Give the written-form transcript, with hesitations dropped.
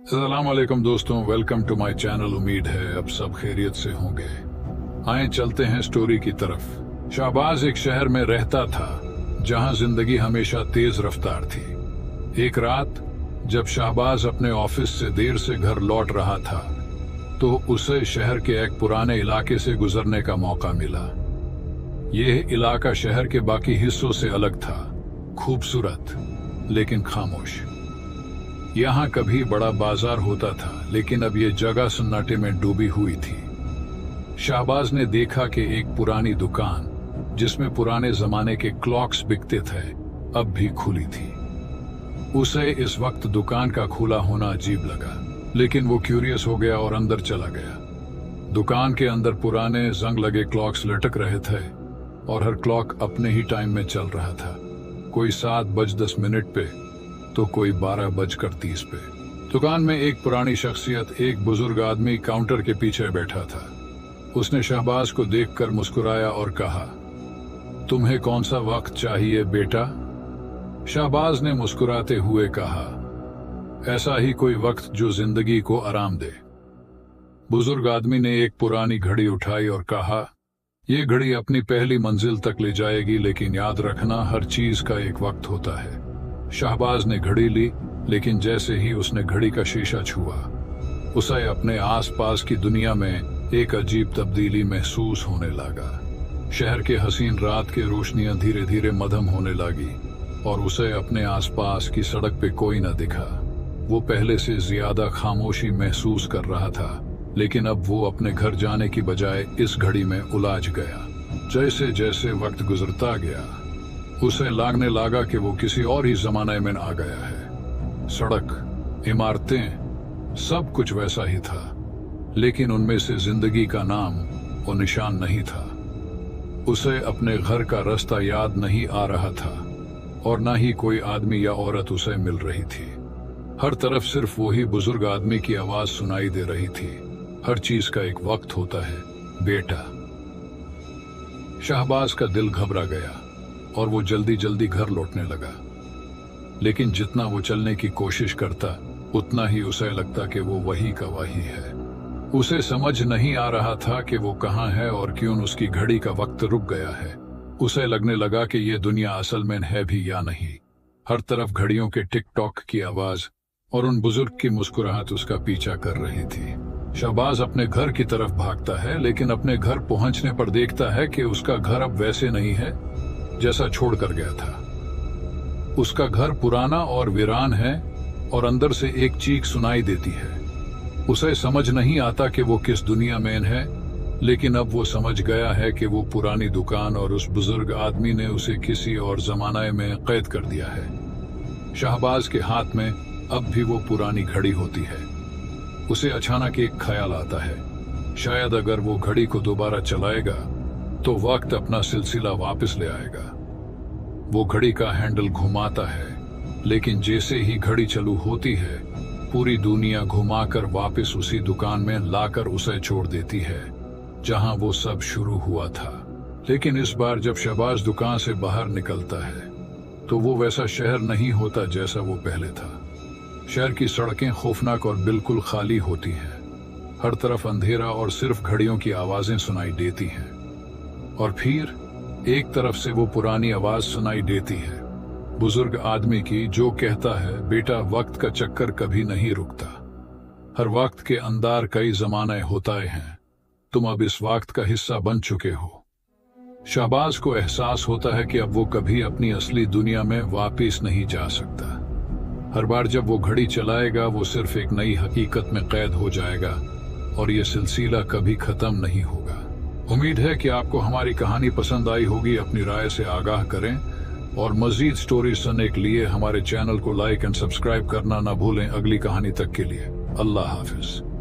अस्सलाम वालेकुम दोस्तों, वेलकम टू माय चैनल। उम्मीद है अब सब खैरियत से होंगे। आए चलते हैं स्टोरी की तरफ। शाहबाज एक शहर में रहता था जहां जिंदगी हमेशा तेज रफ्तार थी। एक रात जब शाहबाज अपने ऑफिस से देर से घर लौट रहा था तो उसे शहर के एक पुराने इलाके से गुजरने का मौका मिला। यह इलाका शहर के बाकी हिस्सों से अलग था, खूबसूरत लेकिन खामोश। यहाँ कभी बड़ा बाजार होता था, लेकिन अब यह जगह सन्नाटे में डूबी हुई थी। शाहबाज ने देखा कि एक पुरानी दुकान जिसमें पुराने जमाने के क्लॉक्स बिकते थे अब भी खुली थी। उसे इस वक्त दुकान का खुला होना अजीब लगा, लेकिन वो क्यूरियस हो गया और अंदर चला गया। दुकान के अंदर पुराने जंग लगे क्लॉक्स लटक रहे थे और हर क्लॉक अपने ही टाइम में चल रहा था। कोई 7:10 पे तो कोई 12:30 पे। दुकान में एक पुरानी शख्सियत, एक बुजुर्ग आदमी काउंटर के पीछे बैठा था। उसने शाहबाज को देखकर मुस्कुराया और कहा, तुम्हें कौन सा वक्त चाहिए बेटा? शाहबाज ने मुस्कुराते हुए कहा, ऐसा ही कोई वक्त जो जिंदगी को आराम दे। बुजुर्ग आदमी ने एक पुरानी घड़ी उठाई और कहा, यह घड़ी अपनी पहली मंजिल तक ले जाएगी, लेकिन याद रखना हर चीज का एक वक्त होता है। शाहबाज ने घड़ी ली, लेकिन जैसे ही उसने घड़ी का शीशा छुआ उसे अपने आसपास की दुनिया में एक अजीब तब्दीली महसूस होने लगा। शहर के हसीन रात की रोशनियां धीरे धीरे मध्यम होने लगी और उसे अपने आसपास की सड़क पे कोई न दिखा। वो पहले से ज्यादा खामोशी महसूस कर रहा था, लेकिन अब वो अपने घर जाने की बजाय इस घड़ी में उलझ गया। जैसे जैसे वक्त गुजरता गया उसे लगने लगा कि वो किसी और ही जमाने में आ गया है। सड़क, इमारतें, सब कुछ वैसा ही था, लेकिन उनमें से जिंदगी का नाम और निशान नहीं था। उसे अपने घर का रास्ता याद नहीं आ रहा था और न ही कोई आदमी या औरत उसे मिल रही थी। हर तरफ सिर्फ वही बुजुर्ग आदमी की आवाज सुनाई दे रही थी, हर चीज का एक वक्त होता है बेटा। शाहबाज का दिल घबरा गया और वो जल्दी जल्दी घर लौटने लगा, लेकिन जितना वो चलने की कोशिश करता उतना ही उसे लगता कि वो वही का वही है। उसे समझ नहीं आ रहा था कि वो कहाँ है और क्यों उसकी घड़ी का वक्त रुक गया है। उसे लगने लगा कि ये दुनिया असल में है भी या नहीं। हर तरफ घड़ियों के टिक टॉक की आवाज और उन बुजुर्ग की मुस्कुराहट उसका पीछा कर रही थी। शाहबाज अपने घर की तरफ भागता है, लेकिन अपने घर पहुंचने पर देखता है कि उसका घर अब वैसे नहीं है जैसा छोड़ कर गया था। उसका घर पुराना और वीरान है और अंदर से एक चीख सुनाई देती है। उसे समझ नहीं आता कि वो किस दुनिया में है, लेकिन अब वो समझ गया है कि वो पुरानी दुकान और उस बुजुर्ग आदमी ने उसे किसी और जमाने में कैद कर दिया है। शाहबाज के हाथ में अब भी वो पुरानी घड़ी होती है। उसे अचानक एक ख्याल आता है, शायद अगर वो घड़ी को दोबारा चलाएगा तो वक्त अपना सिलसिला वापस ले आएगा। वो घड़ी का हैंडल घुमाता है, लेकिन जैसे ही घड़ी चालू होती है पूरी दुनिया घुमाकर वापस उसी दुकान में लाकर उसे छोड़ देती है जहां वो सब शुरू हुआ था। लेकिन इस बार जब शाहबाज दुकान से बाहर निकलता है तो वो वैसा शहर नहीं होता जैसा वो पहले था। शहर की सड़कें खौफनाक और बिल्कुल खाली होती हैं। हर तरफ अंधेरा और सिर्फ घड़ियों की आवाजें सुनाई देती हैं। और फिर एक तरफ से वो पुरानी आवाज सुनाई देती है, बुजुर्ग आदमी की, जो कहता है, बेटा वक्त का चक्कर कभी नहीं रुकता। हर वक्त के अंदर कई जमाने होता हैं, तुम अब इस वक्त का हिस्सा बन चुके हो। शाहबाज को एहसास होता है कि अब वो कभी अपनी असली दुनिया में वापस नहीं जा सकता। हर बार जब वो घड़ी चलाएगा वो सिर्फ एक नई हकीकत में कैद हो जाएगा और ये सिलसिला कभी खत्म नहीं होगा। उम्मीद है कि आपको हमारी कहानी पसंद आई होगी। अपनी राय से आगाह करें और मजीद स्टोरी सुनने के लिए हमारे चैनल को लाइक एंड सब्सक्राइब करना ना भूलें। अगली कहानी तक के लिए अल्लाह हाफिज।